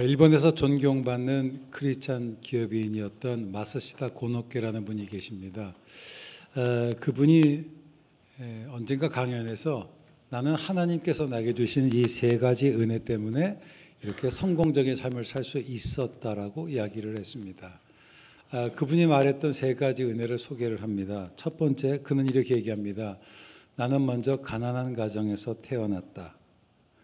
일본에서 존경받는 크리스찬 기업인이었던 마사시다 고노케라는 분이 계십니다. 그분이 언젠가 강연에서 나는 하나님께서 나에게 주신 이 세 가지 은혜 때문에 이렇게 성공적인 삶을 살 수 있었다라고 이야기를 했습니다. 그분이 말했던 세 가지 은혜를 소개를 합니다. 첫 번째, 그는 이렇게 얘기합니다. 나는 먼저 가난한 가정에서 태어났다.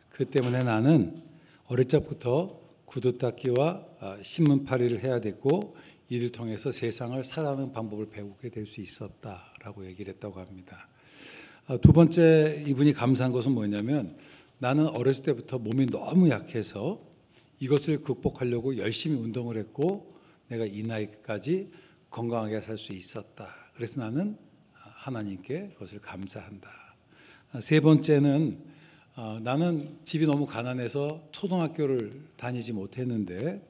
그 때문에 나는 어릴 적부터 구두 닦기와 신문팔이를 해야 됐고 이를 통해서 세상을 살아가는 방법을 배우게 될 수 있었다라고 얘기를 했다고 합니다. 두 번째, 이분이 감사한 것은 뭐냐면 나는 어렸을 때부터 몸이 너무 약해서 이것을 극복하려고 열심히 운동을 했고 내가 이 나이까지 건강하게 살 수 있었다. 그래서 나는 하나님께 그것을 감사한다. 세 번째는 나는 집이 너무 가난해서 초등학교를 다니지 못했는데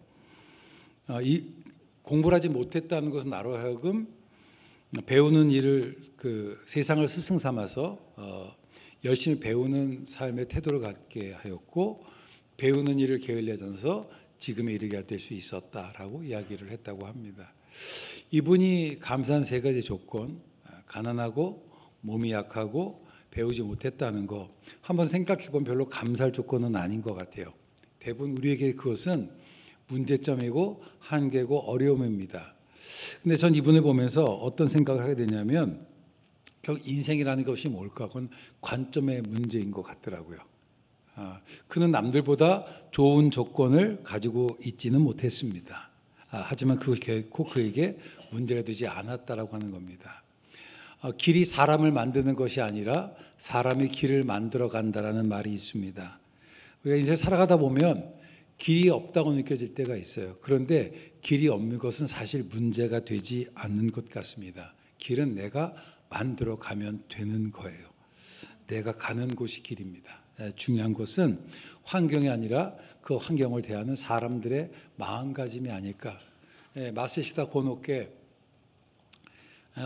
공부를 하지 못했다는 것은 나로 하여금 배우는 일을 세상을 스승 삼아서 열심히 배우는 삶의 태도를 갖게 하였고 배우는 일을 게을리하면서 지금에 이르게 될 수 있었다라고 이야기를 했다고 합니다. 이분이 감사한 세 가지 조건, 가난하고 몸이 약하고 배우지 못했다는 거 한번 생각해 보면 별로 감사할 조건은 아닌 것 같아요. 대부분 우리에게 그것은 문제점이고 한계고 어려움입니다. 근데 전 이분을 보면서 어떤 생각을 하게 되냐면 결국 인생이라는 것이 뭘까? 그건 관점의 문제인 것 같더라고요. 그는 남들보다 좋은 조건을 가지고 있지는 못했습니다. 하지만 그것이 결코 그에게 문제가 되지 않았다라고 하는 겁니다. 길이 사람을 만드는 것이 아니라 사람이 길을 만들어 간다라는 말이 있습니다. 우리가 인생 살아가다 보면 길이 없다고 느껴질 때가 있어요. 그런데 길이 없는 것은 사실 문제가 되지 않는 것 같습니다. 길은 내가 만들어 가면 되는 거예요. 내가 가는 곳이 길입니다. 중요한 것은 환경이 아니라 그 환경을 대하는 사람들의 마음가짐이 아닐까. 마사시다 고노케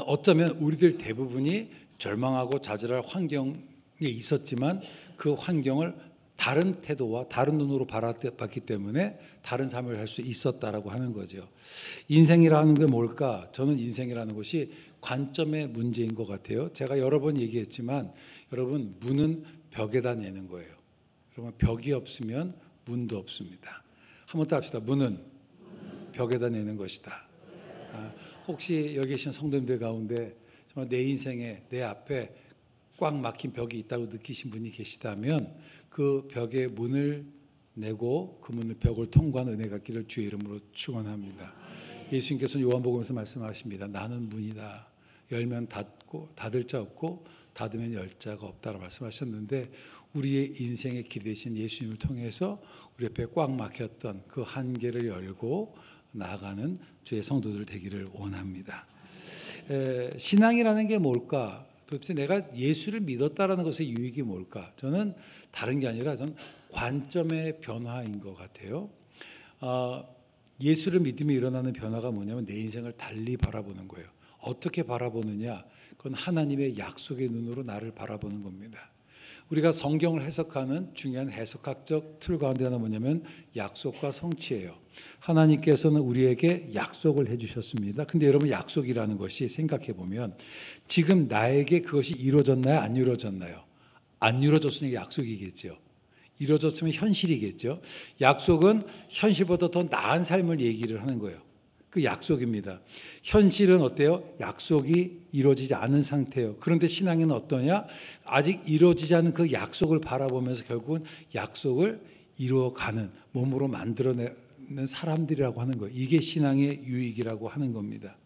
어쩌면 우리들 대부분이 절망하고 좌절할 환경에 있었지만 그 환경을 다른 태도와 다른 눈으로 바라봤기 때문에 다른 삶을 할 수 있었다라고 하는 거죠. 인생이라는 게 뭘까? 저는 인생이라는 것이 관점의 문제인 것 같아요. 제가 여러 번 얘기했지만 여러분 문은 벽에다 내는 거예요. 여러분 벽이 없으면 문도 없습니다. 한번 더 합시다. 문은 벽에다 내는 것이다. 혹시 여기 계신 성도님들 가운데 정말 내 인생에 내 앞에 꽉 막힌 벽이 있다고 느끼신 분이 계시다면 그 벽에 문을 내고 그 벽을 통과하는 은혜가 있기를 주의 이름으로 축원합니다. 예수님께서는 요한복음에서 말씀하십니다. 나는 문이다. 열면 닫고 닫을 자 없고 닫으면 열 자가 없다라고 말씀하셨는데 우리의 인생의 길 대신 예수님을 통해서 우리 앞에 꽉 막혔던 그 한계를 열고 나아가는 주의 성도들 되기를 원합니다. 신앙이라는 게 뭘까? 도대체 내가 예수를 믿었다라는 것의 유익이 뭘까? 저는 다른 게 아니라 저는 관점의 변화인 것 같아요. 예수를 믿으며 일어나는 변화가 뭐냐면 내 인생을 달리 바라보는 거예요. 어떻게 바라보느냐? 그건 하나님의 약속의 눈으로 나를 바라보는 겁니다. 우리가 성경을 해석하는 중요한 해석학적 틀 가운데 하나 뭐냐면 약속과 성취예요. 하나님께서는 우리에게 약속을 해주셨습니다. 근데 여러분 약속이라는 것이 생각해 보면 지금 나에게 그것이 이루어졌나요? 안 이루어졌나요? 안 이루어졌으니까 약속이겠죠. 이루어졌으면 현실이겠죠. 약속은 현실보다 더 나은 삶을 얘기를 하는 거예요. 그 약속입니다. 현실은 어때요? 약속이 이루어지지 않은 상태예요. 그런데 신앙은 어떠냐? 아직 이루어지지 않은 그 약속을 바라보면서 결국은 약속을 이루어가는 몸으로 만들어내는 사람들이라고 하는 거예요. 이게 신앙의 유익이라고 하는 겁니다.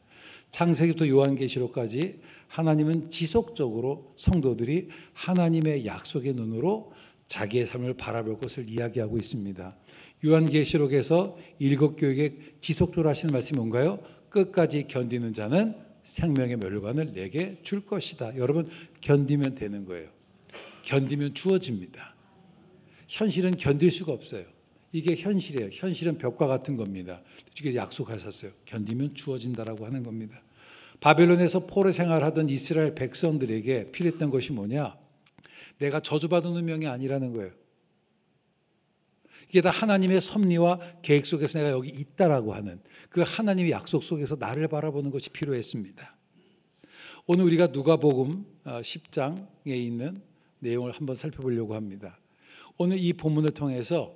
창세기부터 요한계시록까지 하나님은 지속적으로 성도들이 하나님의 약속의 눈으로 자기의 삶을 바라볼 것을 이야기하고 있습니다. 요한계시록에서 일곱 교회에 지속적으로 하시는 말씀이 뭔가요? 끝까지 견디는 자는 생명의 멸관을 내게 줄 것이다. 여러분 견디면 되는 거예요. 견디면 주어집니다. 현실은 견딜 수가 없어요. 이게 현실이에요. 현실은 벽과 같은 겁니다. 주께서 약속하셨어요. 견디면 주어진다라고 하는 겁니다. 바벨론에서 포로 생활하던 이스라엘 백성들에게 필요했던 것이 뭐냐? 내가 저주받은 운명이 아니라는 거예요. 이게 다 하나님의 섭리와 계획 속에서 내가 여기 있다라고 하는 그 하나님의 약속 속에서 나를 바라보는 것이 필요했습니다. 오늘 우리가 누가복음 10장에 있는 내용을 한번 살펴보려고 합니다. 오늘 이 본문을 통해서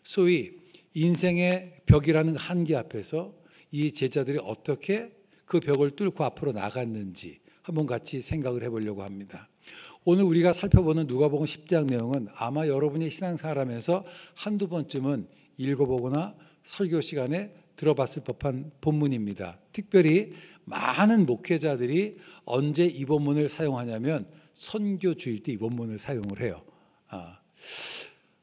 소위 인생의 벽이라는 한계 앞에서 이 제자들이 어떻게 그 벽을 뚫고 앞으로 나갔는지 한번 같이 생각을 해보려고 합니다. 오늘 우리가 살펴보는 누가복음 10장 내용은 아마 여러분이 신앙생활하면서 한두 번쯤은 읽어보거나 설교 시간에 들어봤을 법한 본문입니다. 특별히 많은 목회자들이 언제 이 본문을 사용하냐면 선교 주일 때 이 본문을 사용을 해요.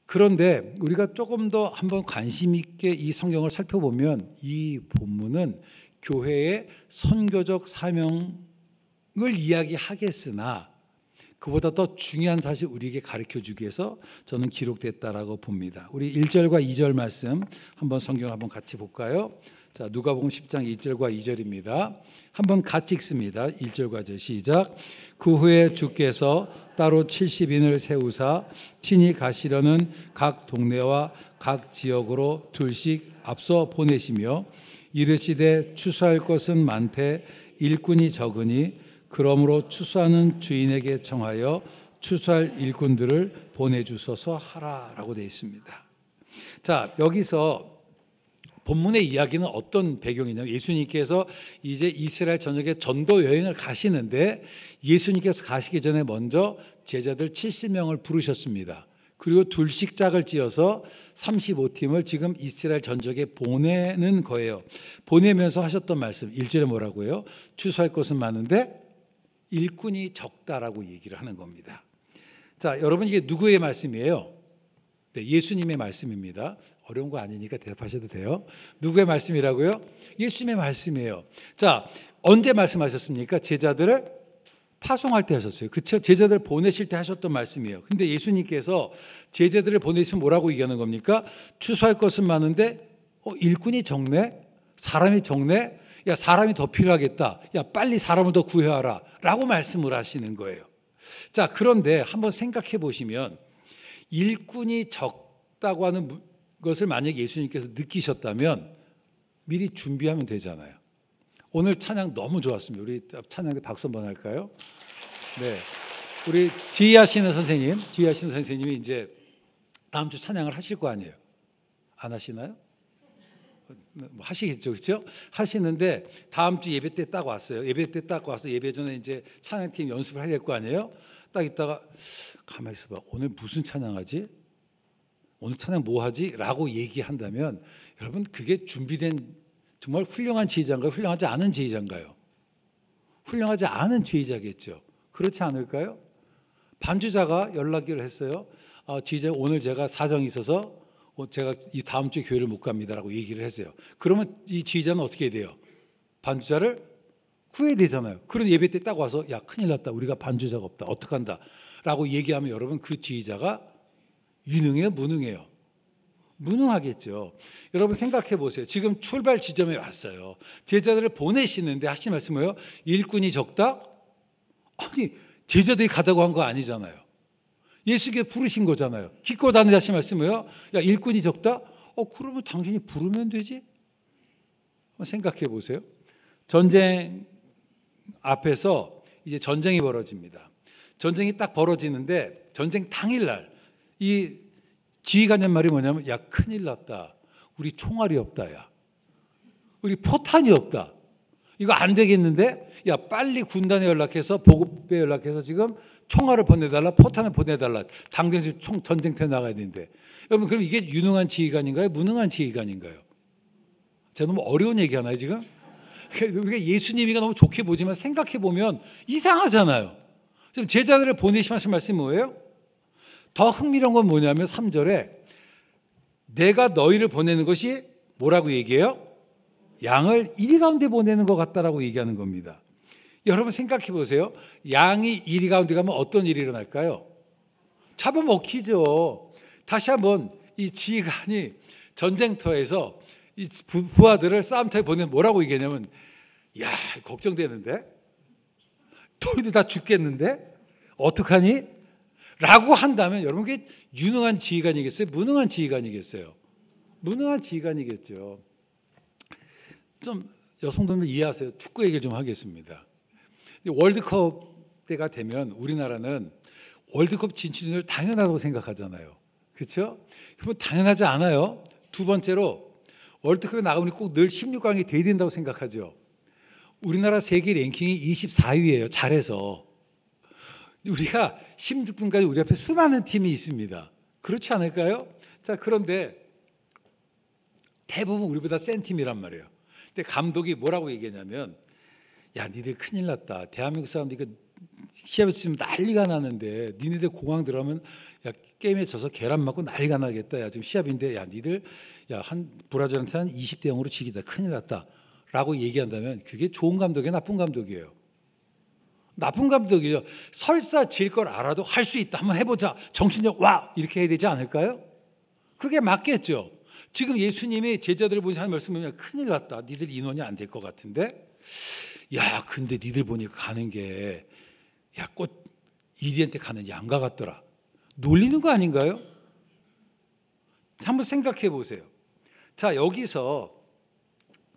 그런데 우리가 조금 더 한번 관심 있게 이 성경을 살펴보면 이 본문은 교회의 선교적 사명을 이야기하겠으나 그보다 더 중요한 사실 우리에게 가르쳐주기 위해서 저는 기록됐다라고 봅니다. 우리 1절과 2절 말씀 한번 성경 한번 같이 볼까요? 자, 누가복음 10장 1절과 2절입니다. 한번 같이 읽습니다. 1절과 2절 시작. 그 후에 주께서 따로 70인을 세우사 친히 가시려는 각 동네와 각 지역으로 둘씩 앞서 보내시며 이르시되 추수할 것은 많되 일꾼이 적으니 그러므로 추수하는 주인에게 청하여 추수할 일꾼들을 보내주소서 하라라고 되어 있습니다. 자, 여기서 본문의 이야기는 어떤 배경이냐면 예수님께서 이제 이스라엘 전역에 전도 여행을 가시는데 예수님께서 가시기 전에 먼저 제자들 70명을 부르셨습니다. 그리고 둘씩 짝을 지어서 35팀을 지금 이스라엘 전역에 보내는 거예요. 보내면서 하셨던 말씀 1절에 뭐라고요? 추수할 것은 많은데 일꾼이 적다라고 얘기를 하는 겁니다. 자, 여러분 이게 누구의 말씀이에요? 네, 예수님의 말씀입니다. 어려운 거 아니니까 대답하셔도 돼요. 누구의 말씀이라고요? 예수님의 말씀이에요. 자, 언제 말씀하셨습니까? 제자들을 파송할 때 하셨어요. 그렇죠? 제자들 보내실 때 하셨던 말씀이에요. 근데 예수님께서 제자들을 보내시면 뭐라고 얘기하는 겁니까? 추수할 것은 많은데 일꾼이 적네? 사람이 적네? 야, 사람이 더 필요하겠다. 야, 빨리 사람을 더 구해와라 라고 말씀을 하시는 거예요. 자, 그런데 한번 생각해 보시면 일꾼이 적다고 하는 것을 만약에 예수님께서 느끼셨다면 미리 준비하면 되잖아요. 오늘 찬양 너무 좋았습니다. 우리 찬양에 박수 한번 할까요? 네, 우리 지휘하시는 선생님이 이제 다음 주 찬양을 하실 거 아니에요? 안 하시나요? 하시겠죠, 그렇죠? 하시는데 다음 주 예배 때 딱 왔어요. 예배 때 딱 와서 예배 전에 이제 찬양팀 연습을 해야 될 거 아니에요? 딱 있다가 가만히 있어봐. 오늘 무슨 찬양하지? 오늘 찬양 뭐 하지? 라고 얘기한다면 여러분 그게 준비된 정말 훌륭한 지휘자인가요? 훌륭하지 않은 지휘자인가요? 훌륭하지 않은 지휘자겠죠. 그렇지 않을까요? 반주자가 연락을 했어요. 지휘자 오늘 제가 사정이 있어서 제가 이 다음 주에 교회를 못 갑니다라고 얘기를 했어요. 그러면 이 지휘자는 어떻게 해야 돼요? 반주자를 구해야 되잖아요. 그런 예배 때 딱 와서 야 큰일 났다. 우리가 반주자가 없다. 어떡한다. 라고 얘기하면 여러분 그 지휘자가 유능해요? 무능해요? 무능하겠죠. 여러분 생각해 보세요. 지금 출발 지점에 왔어요. 제자들을 보내시는데 하신 말씀 뭐예요? 일꾼이 적다? 아니 제자들이 가자고 한 거 아니잖아요. 예수께 부르신 거잖아요. 기껏 다니자 하신 말씀 뭐예요? 야 일꾼이 적다? 그러면 당신이 부르면 되지? 한번 생각해 보세요. 전쟁 앞에서 이제 전쟁이 벌어집니다. 전쟁이 딱 벌어지는데 전쟁 당일날 이 지휘관의 말이 뭐냐면 야 큰일 났다. 우리 총알이 없다. 야 우리 포탄이 없다. 이거 안 되겠는데? 야 빨리 군단에 연락해서 보급부에 연락해서 지금 총알을 보내달라. 포탄을 보내달라. 당장 지금 전쟁터에 나가야 되는데 여러분 그럼 이게 유능한 지휘관인가요? 무능한 지휘관인가요? 제가 너무 어려운 얘기 하나요 지금? 우리가 예수님이가 너무 좋게 보지만 생각해 보면 이상하잖아요. 지금 제자들을 보내시면서 말씀이 뭐예요? 더 흥미로운 건 뭐냐면 3절에 내가 너희를 보내는 것이 뭐라고 얘기해요? 양을 이리 가운데 보내는 것 같다라고 얘기하는 겁니다. 여러분 생각해 보세요. 양이 이리 가운데 가면 어떤 일이 일어날까요? 잡아먹히죠. 다시 한번 이 지휘관이 전쟁터에서 이 부하들을 싸움터에 보내면 뭐라고 얘기하냐면 야 걱정되는데 너희들 다 죽겠는데 어떡하니? 라고 한다면 여러분 그게 유능한 지휘관이겠어요? 무능한 지휘관이겠어요? 무능한 지휘관이겠죠. 좀 여성분들 이해하세요. 축구 얘기를 좀 하겠습니다. 월드컵 때가 되면 우리나라는 월드컵 진출을 당연하다고 생각하잖아요. 그렇죠? 그럼 당연하지 않아요. 두 번째로 월드컵에 나가면 꼭 늘 16강이 돼야 된다고 생각하죠. 우리나라 세계 랭킹이 24위예요. 잘해서. 우리가 16등까지 우리 앞에 수많은 팀이 있습니다. 그렇지 않을까요? 자, 그런데 대부분 우리보다 센 팀이란 말이에요. 근데 감독이 뭐라고 얘기했냐면, 야, 니들 큰일 났다. 대한민국 사람들이 시합에서 지금 난리가 나는데 니네들 공항 들어가면 야, 게임에 져서 계란 맞고 난리가 나겠다. 야, 지금 시합인데 야, 니들 야, 브라질한테 한 20대 0으로 지기다. 큰일 났다. 라고 얘기한다면 그게 좋은 감독이에요, 나쁜 감독이에요? 나쁜 감독이죠. 설사 질 걸 알아도 할 수 있다. 한번 해보자. 정신력 와! 이렇게 해야 되지 않을까요? 그게 맞겠죠. 지금 예수님이 제자들을 보니 하는 말씀 보면 큰일 났다. 니들 인원이 안 될 것 같은데. 야, 근데 니들 보니까 가는 게 야, 꽃 이리한테 가는 양가 같더라. 놀리는 거 아닌가요? 한번 생각해 보세요. 자, 여기서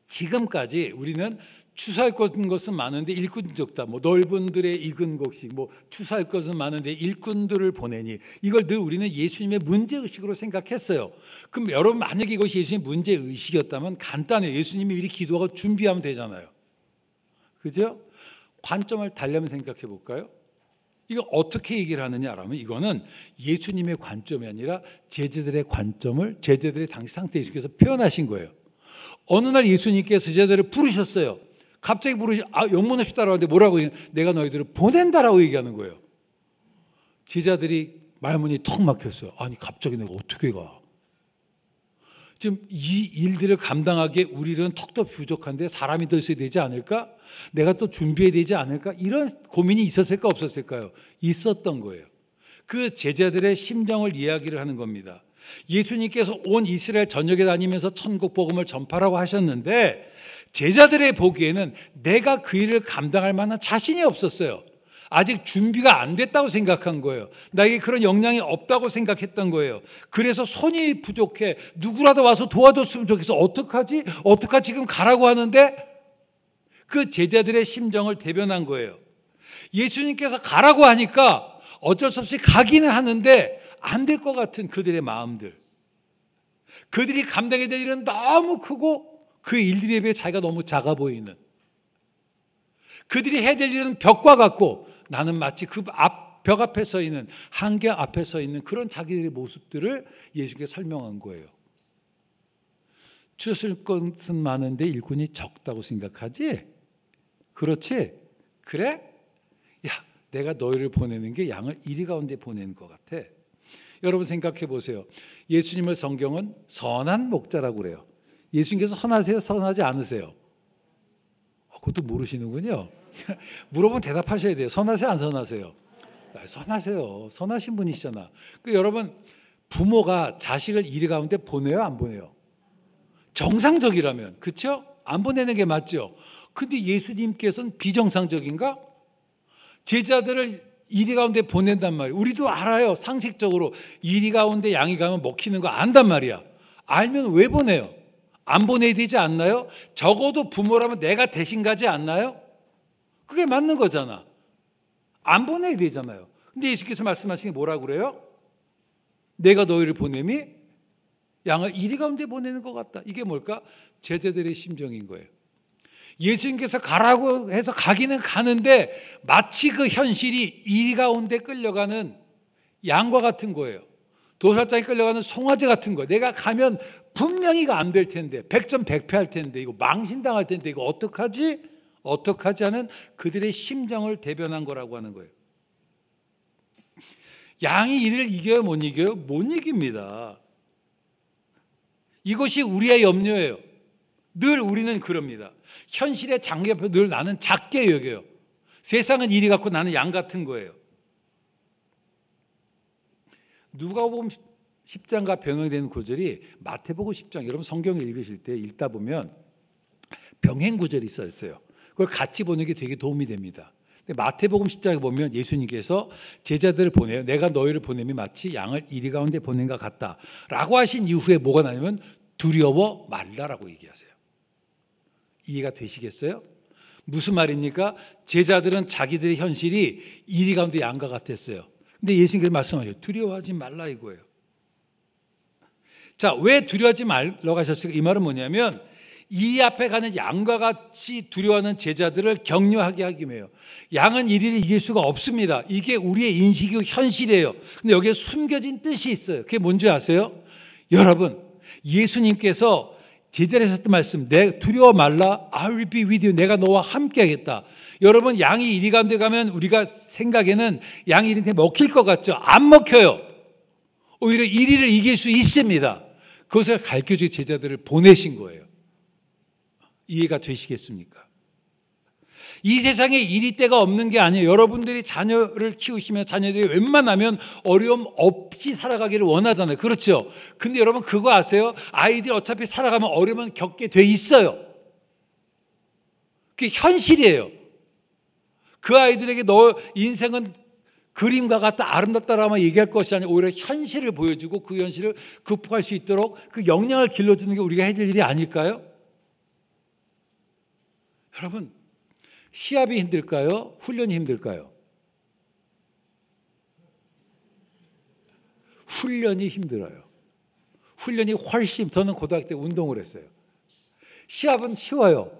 지금까지 우리는 추수할 것은 많은데 일꾼이 적다. 뭐 넓은 들의 익은 곡식, 뭐 추수할 것은 많은데 일꾼들을 보내니, 이걸 늘 우리는 예수님의 문제 의식으로 생각했어요. 그럼 여러분 만약에 이것이 예수님의 문제 의식이었다면 간단해요. 예수님이 미리 기도하고 준비하면 되잖아요. 그죠? 관점을 달려면 생각해 볼까요? 이거 어떻게 얘기를 하느냐라면 이거는 예수님의 관점이 아니라 제자들의 관점을 제자들의 당시 상태 예수께서 표현하신 거예요. 어느 날 예수님께서 제자들을 부르셨어요. 갑자기 영문 없이 따라왔는데 뭐라고 얘기해요? 내가 너희들을 보낸다라고 얘기하는 거예요. 제자들이 말문이 턱 막혔어요. 아니 갑자기 내가 어떻게 가? 지금 이 일들을 감당하기에 우리는 턱도 부족한데 사람이 더 있어야 되지 않을까? 내가 또 준비해야 되지 않을까? 이런 고민이 있었을까 없었을까요? 있었던 거예요. 그 제자들의 심정을 이야기를 하는 겁니다. 예수님께서 온 이스라엘 전역에 다니면서 천국 복음을 전파라고 하셨는데 제자들의 보기에는 내가 그 일을 감당할 만한 자신이 없었어요. 아직 준비가 안 됐다고 생각한 거예요. 나에게 그런 역량이 없다고 생각했던 거예요. 그래서 손이 부족해. 누구라도 와서 도와줬으면 좋겠어. 어떡하지? 지금 가라고 하는데 그 제자들의 심정을 대변한 거예요. 예수님께서 가라고 하니까 어쩔 수 없이 가기는 하는데 안 될 것 같은 그들의 마음들. 그들이 감당해야 될 일은 너무 크고 그 일들에 비해 자기가 너무 작아 보이는, 그들이 해야 될 일은 벽과 같고 나는 마치 그 벽 앞에 서 있는, 한계 앞에 서 있는 그런 자기들의 모습들을 예수께서 설명한 거예요. 주실 것은 많은데 일꾼이 적다고 생각하지? 그렇지? 그래? 야, 내가 너희를 보내는 게 양을 이리 가운데 보내는 것 같아. 여러분 생각해 보세요. 예수님을 성경은 선한 목자라고 그래요. 예수님께서 선하세요? 선하지 않으세요? 그것도 모르시는군요. 물어보면 대답하셔야 돼요. 선하세요? 안 선하세요? 선하세요. 선하신 분이시잖아. 여러분 부모가 자식을 이리 가운데 보내요? 안 보내요? 정상적이라면. 그렇죠? 안 보내는 게 맞죠? 근데 예수님께서는 비정상적인가? 제자들을 이리 가운데 보낸단 말이에요. 우리도 알아요. 상식적으로 이리 가운데 양이 가면 먹히는 거 안단 말이야. 알면 왜 보내요? 안 보내야 되지 않나요? 적어도 부모라면 내가 대신 가지 않나요? 그게 맞는 거잖아. 안 보내야 되잖아요. 근데 예수께서 말씀하신 게 뭐라고 그래요? 내가 너희를 보냄이 양을 이리 가운데 보내는 것 같다. 이게 뭘까? 제자들의 심정인 거예요. 예수님께서 가라고 해서 가기는 가는데 마치 그 현실이 이리 가운데 끌려가는 양과 같은 거예요. 도살장에 끌려가는 송아지 같은 거. 내가 가면 분명히가 안 될 텐데, 백전백패할 텐데, 이거 망신당할 텐데, 이거 어떡하지? 하는 그들의 심정을 대변한 거라고 하는 거예요. 양이 이를 이겨요? 못 이겨요? 못 이깁니다. 이것이 우리의 염려예요. 늘 우리는 그럽니다. 현실의 장기 앞에 늘 나는 작게 여겨요. 세상은 이리 같고 나는 양 같은 거예요. 누가복음 10장과 병행되는 구절이 마태복음 10장, 여러분 성경 읽으실 때 읽다 보면 병행 구절이 있어요. 그걸 같이 보는 게 되게 도움이 됩니다. 근데 마태복음 10장에 보면 예수님께서 제자들을 보내요. 내가 너희를 보냄이 마치 양을 이리 가운데 보낸 것 같다 라고 하신 이후에 뭐가 나냐면 두려워 말라라고 얘기하세요. 이해가 되시겠어요? 무슨 말입니까? 제자들은 자기들의 현실이 이리 가운데 양과 같았어요. 근데 예수님께서 말씀하셔요. 두려워하지 말라 이거예요. 자, 왜 두려워하지 말라고 하셨을까? 이 말은 뭐냐면 이 앞에 가는 양과 같이 두려워하는 제자들을 격려하게 하기 위해요. 양은 이리를 이길 수가 없습니다. 이게 우리의 인식이고 현실이에요. 근데 여기에 숨겨진 뜻이 있어요. 그게 뭔지 아세요? 여러분, 예수님께서 제자들에게 하셨던 말씀, 내 두려워 말라, I will be with you. 내가 너와 함께 하겠다. 여러분, 양이 이리 가운데 가면 우리가 생각에는 양이 이리한테 먹힐 것 같죠? 안 먹혀요. 오히려 이리를 이길 수 있습니다. 그것을 가르쳐주기 제자들을 보내신 거예요. 이해가 되시겠습니까? 이 세상에 이리 때가 없는 게 아니에요. 여러분들이 자녀를 키우시면 자녀들이 웬만하면 어려움 없이 살아가기를 원하잖아요. 그렇죠? 근데 여러분 그거 아세요? 아이들이 어차피 살아가면 어려움은 겪게 돼 있어요. 그게 현실이에요. 그 아이들에게 너 인생은 그림과 같다 아름답다라고 얘기할 것이 아니라 오히려 현실을 보여주고 그 현실을 극복할 수 있도록 그 역량을 길러주는 게 우리가 해야 될 일이 아닐까요? 여러분, 시합이 힘들까요? 훈련이 힘들까요? 훈련이 힘들어요. 훈련이 훨씬, 저는 고등학교 때 운동을 했어요. 시합은 쉬워요.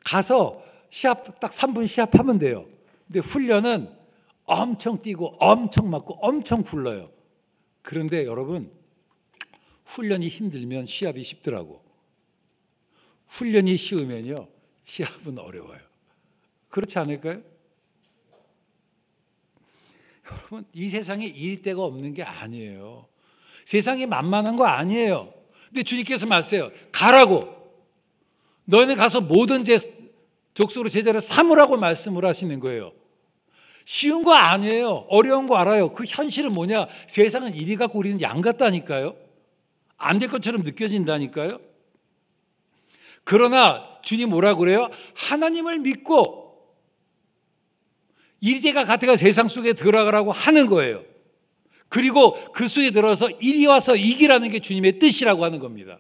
가서 시합 딱 3분 시합하면 돼요. 근데 훈련은 엄청 뛰고 엄청 맞고 엄청 굴러요. 그런데 여러분, 훈련이 힘들면 시합이 쉽더라고. 훈련이 쉬우면요, 시합은 어려워요. 그렇지 않을까요? 여러분, 이 세상에 이길 데가 없는 게 아니에요. 세상이 만만한 거 아니에요. 근데 주님께서 말씀해요. 가라고. 너희는 가서 모든 족속으로 제자를 삼으라고 말씀을 하시는 거예요. 쉬운 거 아니에요. 어려운 거 알아요. 그 현실은 뭐냐? 세상은 이리 갖고 우리는 양 같다니까요. 안 될 것처럼 느껴진다니까요. 그러나 주님 뭐라고 그래요? 하나님을 믿고 이리가 같아가 세상 속에 들어가라고 하는 거예요. 그리고 그 속에 들어서 이리 와서 이기라는 게 주님의 뜻이라고 하는 겁니다.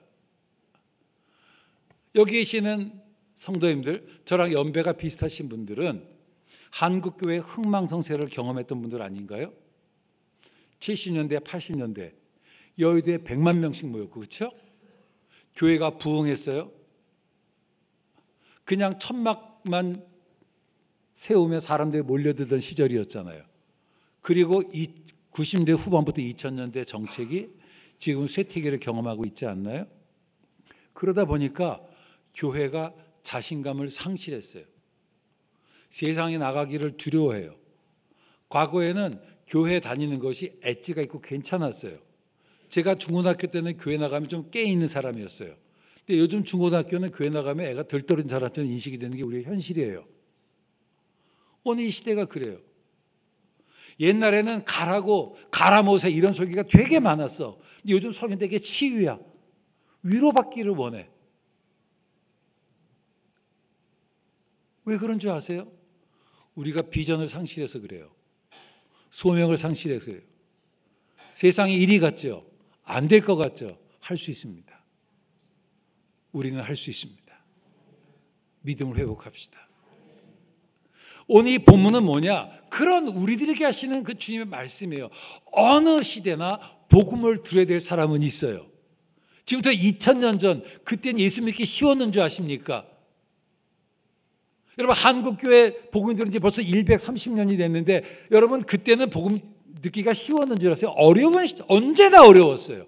여기 계시는 성도님들, 저랑 연배가 비슷하신 분들은 한국교회 흥망성쇠를 경험했던 분들 아닌가요? 70년대, 80년대 여의도에 100만 명씩 모였고, 그렇죠? 교회가 부흥했어요. 그냥 천막만 세우며 사람들이 몰려들던 시절이었잖아요. 그리고 90년대 후반부터 2000년대 정책이 지금 쇠퇴기를 경험하고 있지 않나요? 그러다 보니까 교회가 자신감을 상실했어요. 세상에 나가기를 두려워해요. 과거에는 교회 다니는 것이 엣지가 있고 괜찮았어요. 제가 중고등학교 때는 교회 나가면 좀 깨 있는 사람이었어요. 근데 요즘 중고등학교는 교회 나가면 애가 덜떨어진 사람처럼 인식이 되는 게 우리의 현실이에요. 오늘 이 시대가 그래요. 옛날에는 가라고, 가라못해 이런 소리가 되게 많았어. 근데 요즘 소리는 되게 치유야. 위로받기를 원해. 왜 그런 줄 아세요? 우리가 비전을 상실해서 그래요. 소명을 상실해서 그래요. 세상이 이리 같죠? 안 될 것 같죠? 할 수 있습니다. 우리는 할 수 있습니다. 믿음을 회복합시다. 오늘 이 본문은 뭐냐? 그런 우리들에게 하시는 그 주님의 말씀이에요. 어느 시대나 복음을 들어야 될 사람은 있어요. 지금부터 2000년 전, 그때는 예수 믿기 쉬웠는 줄 아십니까? 여러분, 한국교회 복음 들은 지 벌써 130년이 됐는데 여러분, 그때는 복음 듣기가 쉬웠는 줄 아세요? 어려운, 언제나 어려웠어요.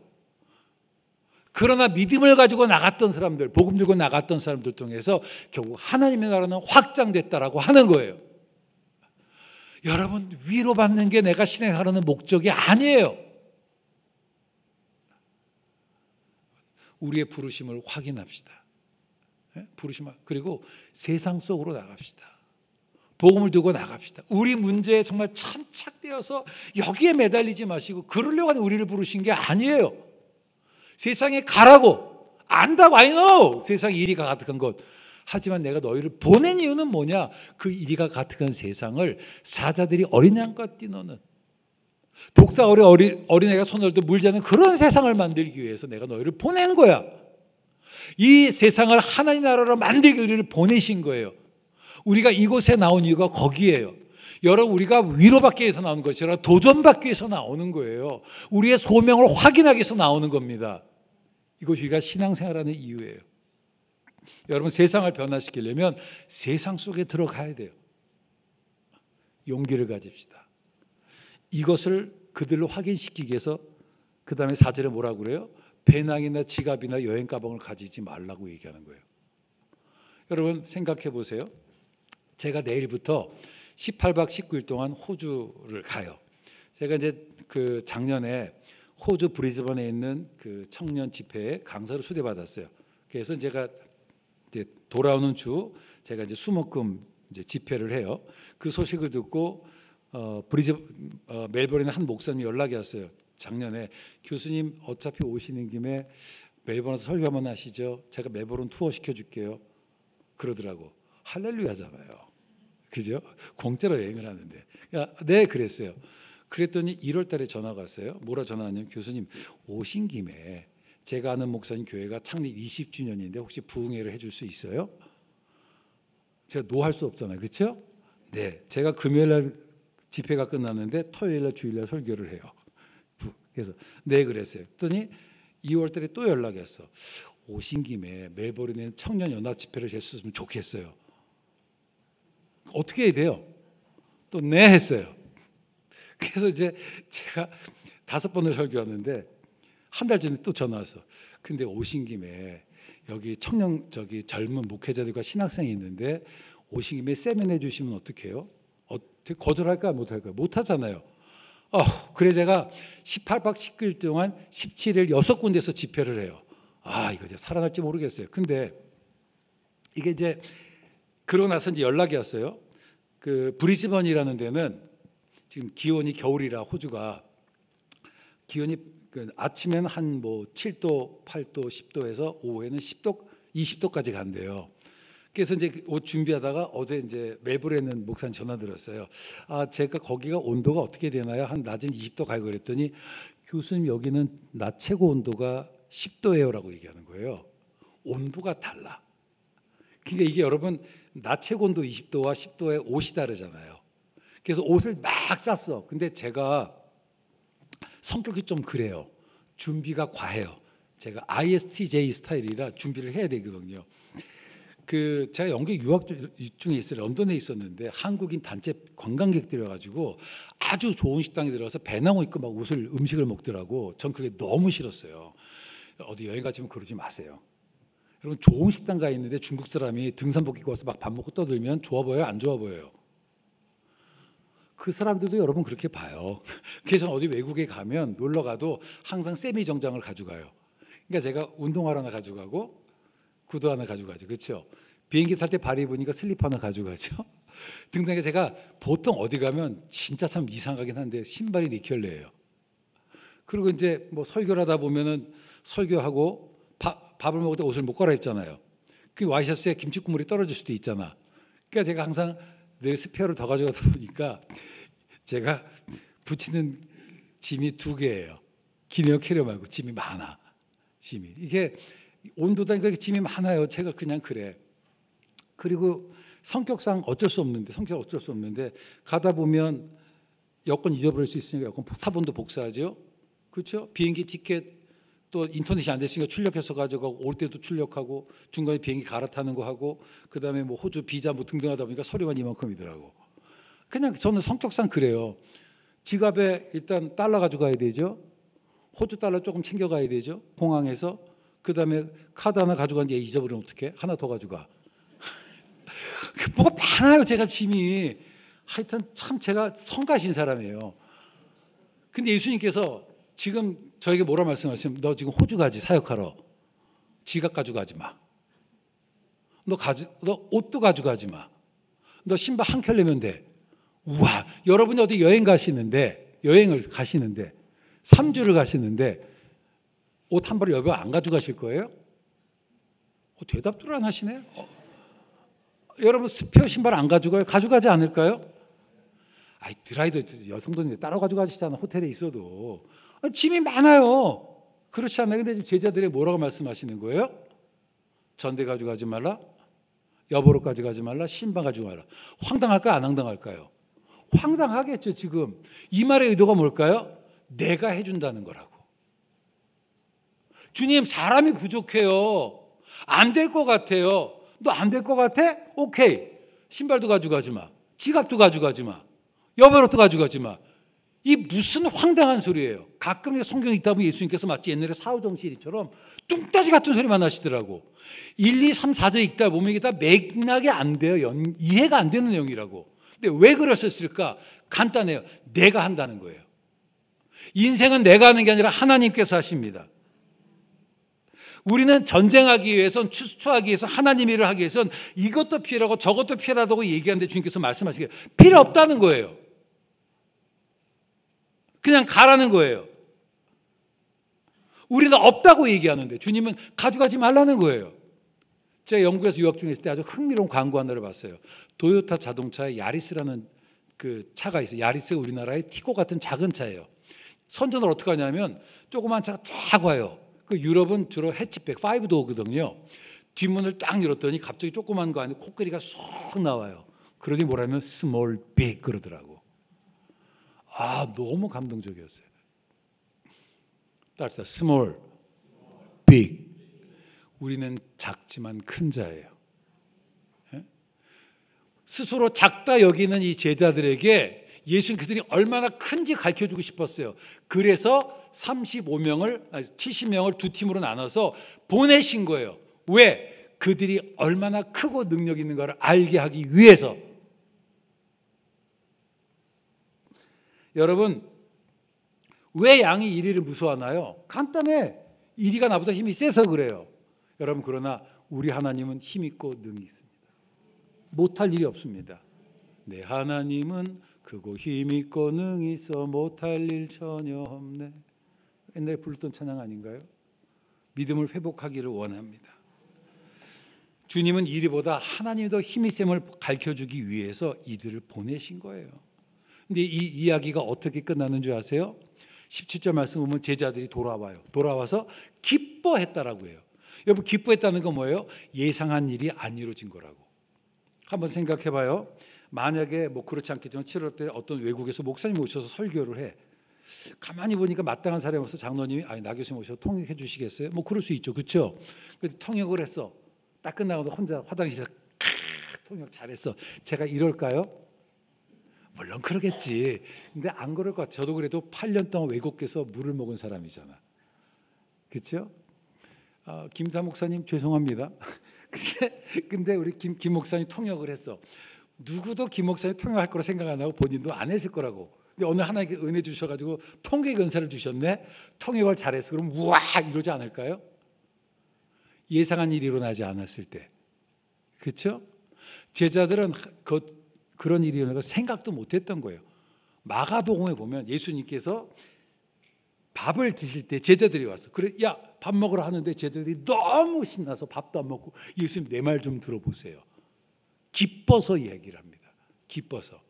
그러나 믿음을 가지고 나갔던 사람들, 복음 들고 나갔던 사람들 통해서 결국 하나님의 나라는 확장됐다라고 하는 거예요. 여러분, 위로받는 게 내가 신앙하려는 목적이 아니에요. 우리의 부르심을 확인합시다. 부르심, 그리고 세상 속으로 나갑시다. 복음을 두고 나갑시다. 우리 문제에 정말 천착되어서 여기에 매달리지 마시고 그러려고 하는 우리를 부르신 게 아니에요. 세상에 가라고. 안다고, I know. 세상에 이리 가득한 것. 하지만 내가 너희를 보낸 이유는 뭐냐? 그 이리가 가득한 세상을 사자들이 어린 양과 뛰노는, 독사 어린애가 손을 도 물지 않는 그런 세상을 만들기 위해서 내가 너희를 보낸 거야. 이 세상을 하나님 나라로 만들기 위해 우리를 보내신 거예요. 우리가 이곳에 나온 이유가 거기에요. 여러분, 우리가 위로받기 위해서 나오는 것이 아니라 도전받기 위해서 나오는 거예요. 우리의 소명을 확인하기 위해서 나오는 겁니다. 이것이 우리가 신앙생활하는 이유예요. 여러분, 세상을 변화시키려면 세상 속에 들어가야 돼요. 용기를 가집시다. 이것을 그들로 확인시키기 위해서 그 다음에 4절에 뭐라고 그래요? 배낭이나 지갑이나 여행 가방을 가지지 말라고 얘기하는 거예요. 여러분, 생각해 보세요. 제가 내일부터 18박 19일 동안 호주를 가요. 제가 이제 그 작년에 호주 브리즈번에 있는 그 청년 집회에 강사로 초대받았어요. 그래서 제가 이제 돌아오는 주 제가 이제 수목금 이제 집회를 해요. 그 소식을 듣고 멜버른에 한 목사님이 연락이 왔어요. 작년에 교수님 어차피 오시는 김에 멜버른에서 설교 한번 하시죠. 제가 멜버른 투어 시켜줄게요. 그러더라고. 할렐루야잖아요. 그죠? 공짜로 여행을 하는데. 네, 그랬어요. 그랬더니 1월 달에 전화가 왔어요. 뭐라 전화 왔냐면, 교수님 오신 김에 제가 아는 목사님 교회가 창립 20주년인데 혹시 부흥회를 해줄 수 있어요? 제가 노할 수 없잖아요. 그렇죠? 네, 제가 금요일 날 집회가 끝났는데 토요일 날 주일 날 설교를 해요. 그래서 네, 그랬어요. 그랬더니 2월 달에 또 연락이 왔어. 오신 김에 멜버른에 청년 연합 집회를 했으면 좋겠어요. 어떻게 해야 돼요? 또 네 했어요. 그래서 이제 제가 5번을 설교하는데 한 달 전에 또 전화 왔어. 근데 오신 김에 여기 청년 젊은 목회자들과 신학생이 있는데 오신 김에 세미나 주시면 어떡해요? 어떻게 거절할까 못할까? 못하잖아요. 그래 제가 18박 19일 동안 17일 6군데에서 집회를 해요. 이거 이제 살아날지 모르겠어요. 근데 이게 이제 그러고 나서 이제 연락이 왔어요. 그 브리즈번이라는 데는 지금 기온이 겨울이라 호주가 기온이 아침에는 한 뭐 7도, 8도, 10도에서 오후에는 10도, 20도까지 간대요. 그래서 이제 옷 준비하다가 어제 이제 멜버른에 있는 목사님 전화 드렸어요. 제가 거기가 온도가 어떻게 되나요? 한 낮은 20도 가고 그랬더니 교수님 여기는 낮 최고 온도가 10도예요라고 얘기하는 거예요. 온도가 달라. 그러니까 이게 여러분 낮 최고 온도 20도와 10도의 옷이 다르잖아요. 그래서 옷을 막 쌌어. 근데 제가 성격이 좀 그래요. 준비가 과해요. 제가 ISTJ 스타일이라 준비를 해야 되거든요. 제가 영국 유학 중에 있어요. 런던에 있었는데 한국인 단체 관광객들이 와가지고 아주 좋은 식당에 들어가서 배낭 입고 막 음식을 먹더라고. 전 그게 너무 싫었어요. 어디 여행 가시면 그러지 마세요. 여러분, 좋은 식당 가 있는데 중국 사람이 등산복 입고 와서 막 밥 먹고 떠들면 좋아 보여요? 안 좋아 보여요? 그 사람들도 여러분 그렇게 봐요. 그래서 어디 외국에 가면 놀러 가도 항상 세미 정장을 가져가요. 그러니까 제가 운동화 하나 가져가고 구두 하나 가져가죠. 그렇죠? 비행기 탈 때 발 입으니까 슬리퍼 하나 가져가죠. 등등에 제가 보통 어디 가면 진짜 참 이상하긴 한데 신발이 4켤레예요. 그리고 이제 뭐 설교를 하다 보면은 설교하고 밥을 먹을 때 옷을 못 갈아입잖아요. 그 와이셔츠에 김치 국물이 떨어질 수도 있잖아. 그러니까 제가 항상 늘 스페어를 더 가져가다 보니까 제가 붙이는 짐이 2개예요. 기내용 캐리어 말고 짐이 많아. 짐이 이게 온도다니까 짐이 많아요. 제가 그냥 그래. 그리고 성격 어쩔 수 없는데 가다 보면 여권 잊어버릴 수 있으니까 여권 사본도 복사하죠. 그렇죠? 비행기 티켓 또 인터넷이 안 됐으니까 출력해서 가져가고 올 때도 출력하고 중간에 비행기 갈아타는 거 하고 그다음에 뭐 호주 비자 뭐 등등 하다 보니까 서류만 이만큼이더라고. 그냥 저는 성격상 그래요. 지갑에 일단 달러 가져가야 되죠. 호주 달러 조금 챙겨가야 되죠. 공항에서. 그다음에 카드 하나 가져가는데 잊어버리면 어떡해? 하나 더 가져가. 뭐가 많아요. 제가 짐이. 하여튼 참 제가 성가신 사람이에요. 근데 예수님께서 지금 저에게 뭐라 말씀하시면 너 지금 호주 가지 사역하러. 지갑 가져가지 마. 너 옷도 가져가지 마. 너 신발 한 켤레면 돼. 우와, 여러분이 어디 여행을 가시는데 3주를 가시는데 옷 한 벌 여보 안 가져가실 거예요? 대답도 안 하시네. 여러분 스페어 신발 안 가져가요? 가져가지 않을까요? 아이, 드라이도 여성분들 따로 가져가시잖아. 호텔에 있어도. 짐이 많아요. 그렇지 않나요? 근데 지금 제자들이 뭐라고 말씀하시는 거예요? 전대 가져가지 말라, 여보로 가져가지 말라, 신발 가지고 말라. 황당할까요? 안 황당할까요? 황당하겠죠. 지금 이 말의 의도가 뭘까요? 내가 해준다는 거라고. 주님, 사람이 부족해요. 안 될 것 같아요. 너 안 될 것 같아? 오케이. 신발도 가져가지 마. 지갑도 가져가지 마. 여보로도 가져가지 마. 이 무슨 황당한 소리예요. 가끔 성경에 있다 보면 예수님께서 마치 옛날에 사후정실이처럼 뚱따지 같은 소리만 하시더라고. 1, 2, 3, 4절 읽다 보면 이게 다 맥락이 안 돼요. 이해가 안 되는 내용이라고. 근데 왜 그러셨을까? 간단해요. 내가 한다는 거예요. 인생은 내가 하는 게 아니라 하나님께서 하십니다. 우리는 전쟁하기 위해선, 추수하기 위해서, 하나님 일을 하기 위해선 이것도 필요하고 저것도 필요하다고 얘기하는데 주님께서 말씀하시기에 필요 없다는 거예요. 그냥 가라는 거예요. 우리는 없다고 얘기하는데 주님은 가져가지 말라는 거예요. 제가 영국에서 유학 중에 있을 때 아주 흥미로운 광고 하나를 봤어요. 도요타 자동차에 야리스라는 그 차가 있어요. 야리스가 우리나라의 티고 같은 작은 차예요. 선전을 어떻게 하냐면 조그만 차가 쫙 와요. 그 유럽은 주로 해치백 5도어거든요. 뒷문을 딱 열었더니 갑자기 조그만 거 안에 코끼리가 쑥 나와요. 그러니 뭐라면 small, big 그러더라고. 아, 너무 감동적이었어요. 따라서 small, big. 우리는 작지만 큰 자예요. 스스로 작다 여기는 이 제자들에게 예수님 그들이 얼마나 큰지 가르쳐주고 싶었어요. 그래서 70명을 두 팀으로 나눠서 보내신 거예요. 왜? 그들이 얼마나 크고 능력 있는 걸 알게 하기 위해서. 여러분, 왜 양이 이리를 무서워하나요? 간단해. 이리가 나보다 힘이 세서 그래요. 여러분, 그러나 우리 하나님은 힘 있고 능이 있습니다. 못할 일이 없습니다. 내 하나님은 크고 힘 있고 능이 있어 못할 일 전혀 없네. 옛날에 불렀던 찬양 아닌가요? 믿음을 회복하기를 원합니다. 주님은 이리보다 하나님이 더 힘이 셈을 가르쳐주기 위해서 이들을 보내신 거예요. 근데 이 이야기가 어떻게 끝나는 줄 아세요? 17절 말씀 보면 제자들이 돌아와요. 돌아와서 기뻐했다라고 해요. 여러분, 기뻐했다는 건 뭐예요? 예상한 일이 안 이루어진 거라고. 한번 생각해 봐요. 만약에 뭐 그렇지 않겠지만 7월 때 어떤 외국에서 목사님 오셔서 설교를 해. 가만히 보니까 마땅한 사람이 없어. 장로님이 나 교수님 오셔서 통역해 주시겠어요? 뭐 그럴 수 있죠. 그렇죠? 그래서 통역을 했어. 딱 끝나고 혼자 화장실에서 통역 잘했어. 제가 이럴까요? 물론 그러겠지. 근데 안 그럴 것 같아요. 저도 그래도 8년 동안 외국에서 물을 먹은 사람이잖아. 그렇죠? 김사 목사님 죄송합니다. 근데 우리 김 목사님 통역을 했어. 누구도 김 목사님 통역할 거라 생각 안 하고 본인도 안 했을 거라고. 근데 어느 하나님께 은혜 주셔가지고 통역 은사를 주셨네. 통역을 잘했어. 그럼 우와 이러지 않을까요? 예상한 일이 일어나지 않았을 때. 그렇죠? 제자들은 그런 일이 일어나고 생각도 못했던 거예요. 마가복음에 보면 예수님께서 밥을 드실 때 제자들이 왔어. 그래, 야, 밥 먹으러 하는데 제자들이 너무 신나서 밥도 안 먹고 예수님 내 말 좀 들어보세요. 기뻐서 얘기를 합니다. 기뻐서.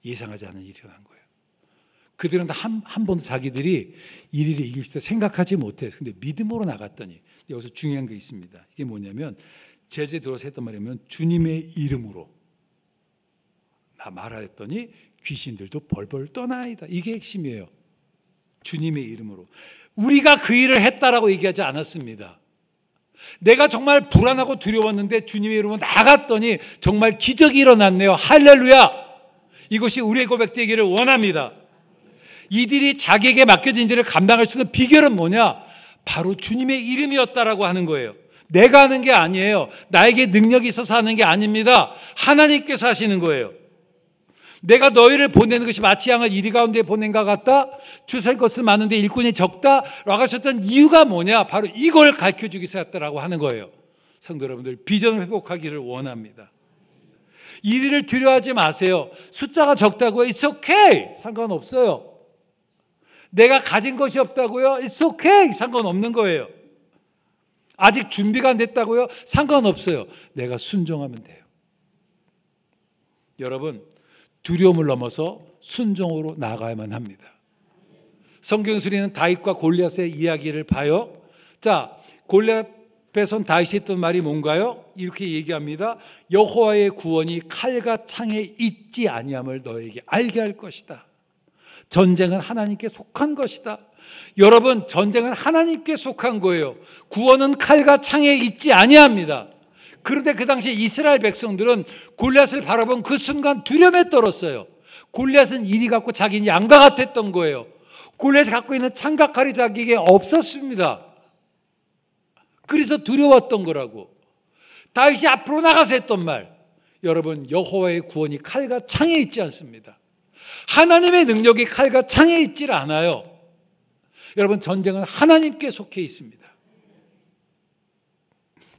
예상하지 않은 일이 일어난 거예요. 그들은 한 번도 자기들이 이 일을 이길 수 있다 생각하지 못해서 근데 믿음으로 나갔더니 여기서 중요한 게 있습니다. 이게 뭐냐면 제자들이 들어서 했던 말이면 주님의 이름으로 나 말하였더니 귀신들도 벌벌 떠나이다. 이게 핵심이에요. 주님의 이름으로. 우리가 그 일을 했다라고 얘기하지 않았습니다. 내가 정말 불안하고 두려웠는데 주님의 이름으로 나갔더니 정말 기적이 일어났네요. 할렐루야. 이것이 우리의 고백되기를 원합니다. 이들이 자기에게 맡겨진 일을 감당할 수 있는 비결은 뭐냐? 바로 주님의 이름이었다라고 하는 거예요. 내가 하는 게 아니에요. 나에게 능력이 있어서 하는 게 아닙니다. 하나님께서 하시는 거예요. 내가 너희를 보내는 것이 마치 양을 이리 가운데 보낸 것 같다. 주설 것은 많은데 일꾼이 적다. 라고 하셨던 이유가 뭐냐? 바로 이걸 가르쳐주기 위해서 했다라고 하는 거예요. 성도 여러분들, 비전을 회복하기를 원합니다. 이리를 두려워하지 마세요. 숫자가 적다고요? It's okay. 상관없어요. 내가 가진 것이 없다고요? It's okay. 상관없는 거예요. 아직 준비가 안 됐다고요? 상관없어요. 내가 순종하면 돼요. 여러분, 두려움을 넘어서 순종으로 나아가야만 합니다. 성경에서 우리는 다윗과 골리앗의 이야기를 봐요. 자, 골리앗 앞에선 다윗이 했던 말이 뭔가요? 이렇게 얘기합니다. 여호와의 구원이 칼과 창에 있지 아니함을 너에게 알게 할 것이다. 전쟁은 하나님께 속한 것이다. 여러분, 전쟁은 하나님께 속한 거예요. 구원은 칼과 창에 있지 아니합니다. 그런데 그 당시 이스라엘 백성들은 골리앗을 바라본 그 순간 두려움에 떨었어요. 골리앗은 이리 갖고 자기는 양과 같았던 거예요. 골리앗이 갖고 있는 창과 칼이 자기에게 없었습니다. 그래서 두려웠던 거라고. 다윗이 앞으로 나가서 했던 말, 여러분, 여호와의 구원이 칼과 창에 있지 않습니다. 하나님의 능력이 칼과 창에 있질 않아요. 여러분, 전쟁은 하나님께 속해 있습니다.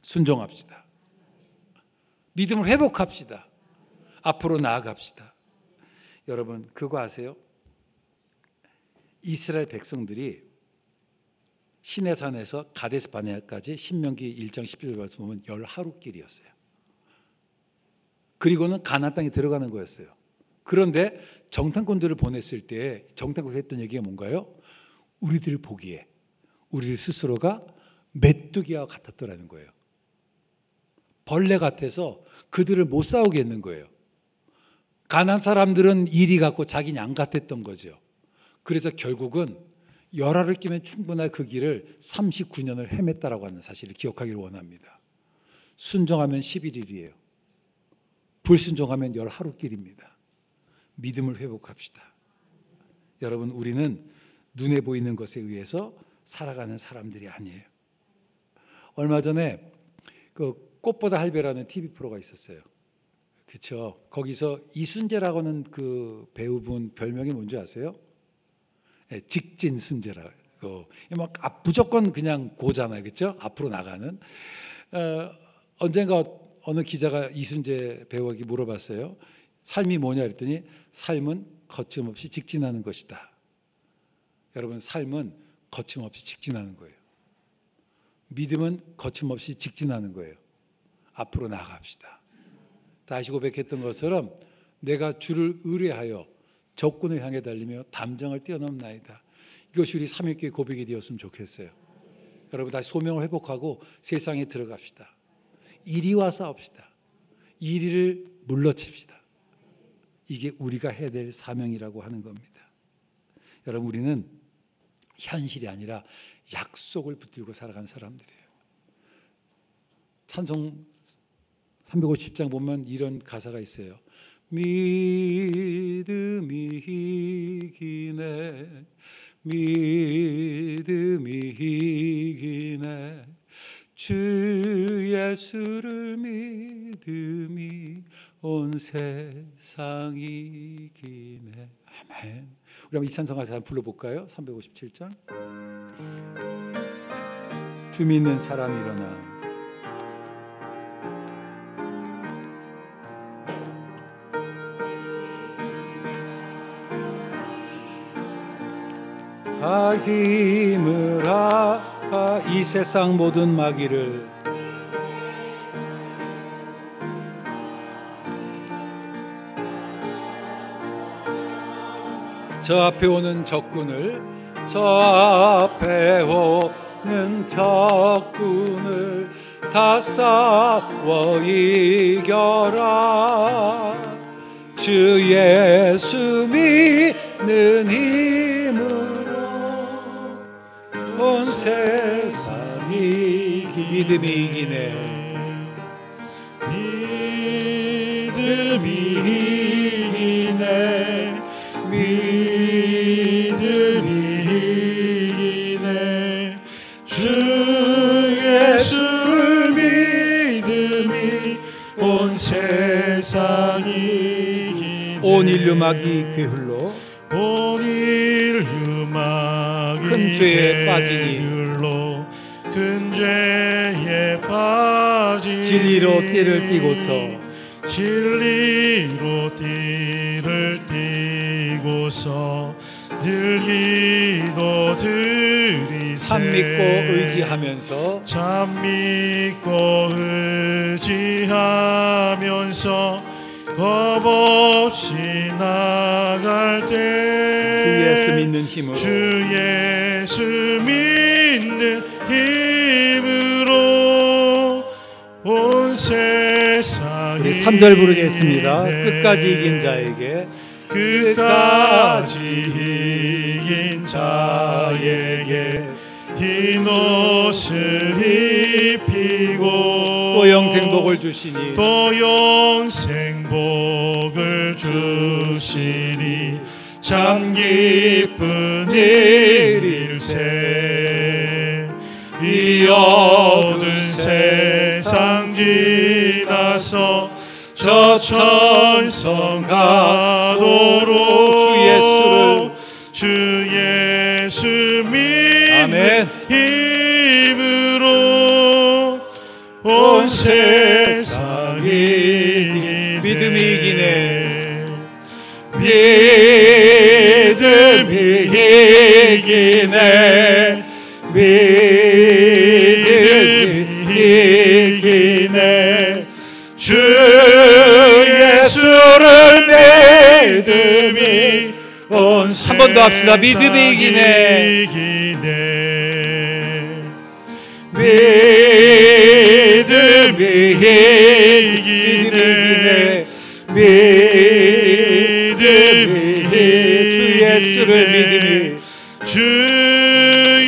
순종합시다. 믿음을 회복합시다. 앞으로 나아갑시다. 여러분, 그거 아세요? 이스라엘 백성들이 시내산에서 가데스 바네아까지 신명기 1장 10절 말씀 보면 10하루길이었어요. 그리고는 가나안 땅에 들어가는 거였어요. 그런데 정탐꾼들을 보냈을 때 정탐꾼이 했던 얘기가 뭔가요? 우리들 보기에 우리 스스로가 메뚜기와 같았더라는 거예요. 벌레 같아서 그들을 못 싸우게 했는 거예요. 가나안 사람들은 이리 갖고 자기는 양 같았던 거죠. 그래서 결국은 열하를 끼면 충분할 그 길을 39년을 헤맸다라고 하는 사실을 기억하기를 원합니다. 순종하면 11일이에요. 불순종하면 10하루길입니다. 믿음을 회복합시다. 여러분, 우리는 눈에 보이는 것에 의해서 살아가는 사람들이 아니에요. 얼마 전에 그 꽃보다 할배라는 TV 프로가 있었어요. 그렇죠? 거기서 이순재라고 하는 그 배우분 별명이 뭔지 아세요? 직진 순재라고. 막 무조건 그냥 고잖아요. 그렇죠? 앞으로 나가는. 언젠가 어느 기자가 이순재 배우에게 물어봤어요. 삶이 뭐냐 그랬더니 삶은 거침없이 직진하는 것이다. 여러분, 삶은 거침없이 직진하는 거예요. 믿음은 거침없이 직진하는 거예요. 앞으로 나아갑시다. 다시 고백했던 것처럼 내가 주를 의뢰하여 적군을 향해 달리며 담장을 뛰어넘나이다. 이것이 우리 삼일교회 고백이 되었으면 좋겠어요. 여러분, 다시 소명을 회복하고 세상에 들어갑시다. 이리와 싸웁시다. 이리를 물러칩시다. 이게 우리가 해야 될 사명이라고 하는 겁니다. 여러분, 우리는 현실이 아니라 약속을 붙들고 살아가는 사람들이에요. 찬송 350장 보면 이런 가사가 있어요. 믿음이 이기네, 믿음이 이기네, 주 예수를 믿음이 온 세상이 이기네. 아멘. 우리 한번 이 찬송 가사 한번 불러볼까요? 357장. 주 믿는 사람이 일어나. 다 힘을 합하 이 세상 모든 마귀를 저 앞에 오는 적군을 저 앞에 오는 적군을 다 싸워 이겨라. 주 예수 믿는 힘으로 온 세상이 믿음이 이기네, 믿음이 이기네, 믿음이 이기네, 주 예수를 믿음이 온 세상이 이기네. 온 인류 마귀 게을러 온 인류 마귀 큰 죄에 빠지니 게을러 큰 죄에 빠지니 진리로 띠를 띠고서 진리로 띠를 띠고서 늘 기도 드리세 참 믿고 의지하면서 참 믿고 의지하면서 겁없이 나갈 때 주 예수 믿는 힘으로 주 예수 믿는 힘으로 온 세상이 우리 3절 부르겠습니다. 끝까지 이긴 자에게 끝까지 이긴 자에게 흰 옷을 입히고 또 영생복을 주시니 또 영생복을 주시니 참 기쁜 일일세. 이 어두운 세상 지나서 저 천성 가도록 주 예수 믿는 힘으로 온 세상이 믿음이 이기네. 믿음이 이기네. 믿음이 이기네. 주 예수를 믿음이 온 한 번 더 합시다. 믿음이 이기네. 믿음이 이기네. 믿음이 주 예수를 믿음이 주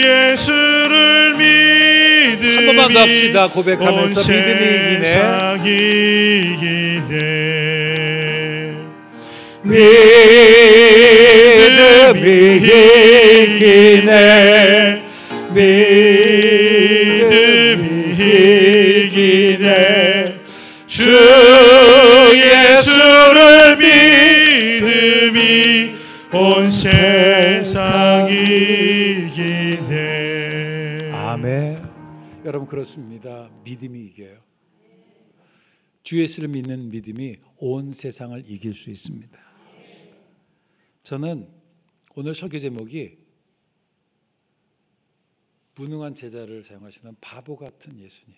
예수를 믿음이 한 번만 더 합시다. 고백하면서 믿음이 이기네. 믿음이 이기네. 믿음이 이기네. 주 예수를 믿음이 온 세상이 이기네. 아멘. 여러분 그렇습니다. 믿음이 이겨요. 주 예수를 믿는 믿음이 온 세상을 이길 수 있습니다. 저는 오늘 설교 제목이 무능한 제자를 사용하시는 바보 같은 예수님.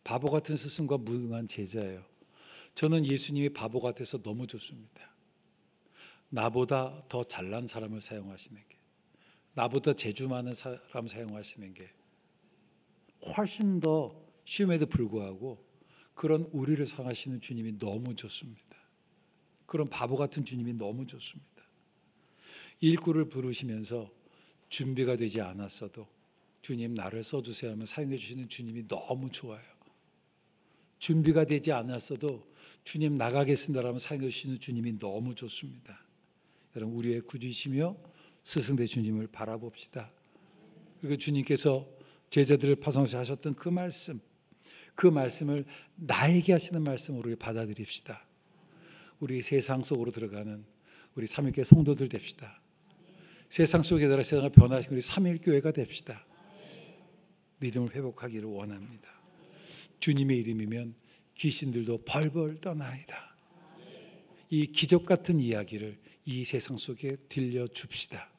바보 같은 스승과 무능한 제자예요. 저는 예수님이 바보 같아서 너무 좋습니다. 나보다 더 잘난 사람을 사용하시는 게, 나보다 재주 많은 사람 사용하시는 게 훨씬 더 쉬움에도 불구하고 그런 우리를 사용하시는 주님이 너무 좋습니다. 그런 바보 같은 주님이 너무 좋습니다. 일꾼을 부르시면서 준비가 되지 않았어도 주님 나를 써주세요 하면 사용해 주시는 주님이 너무 좋아요. 준비가 되지 않았어도 주님 나가겠습니다 하면 사용해 주시는 주님이 너무 좋습니다. 여러분 우리의 구주이시며 스승 대 주님을 바라봅시다. 그리고 주님께서 제자들을 파송하셔 하셨던 그 말씀을 나에게 하시는 말씀으로 받아들입시다. 우리 세상 속으로 들어가는 우리 삼일교회 성도들 됩시다. 세상 속에 들어 세상을 변화시키는 우리 삼일교회가 됩시다. 믿음을 회복하기를 원합니다. 주님의 이름이면 귀신들도 벌벌 떠나이다. 이 기적 같은 이야기를 이 세상 속에 들려줍시다.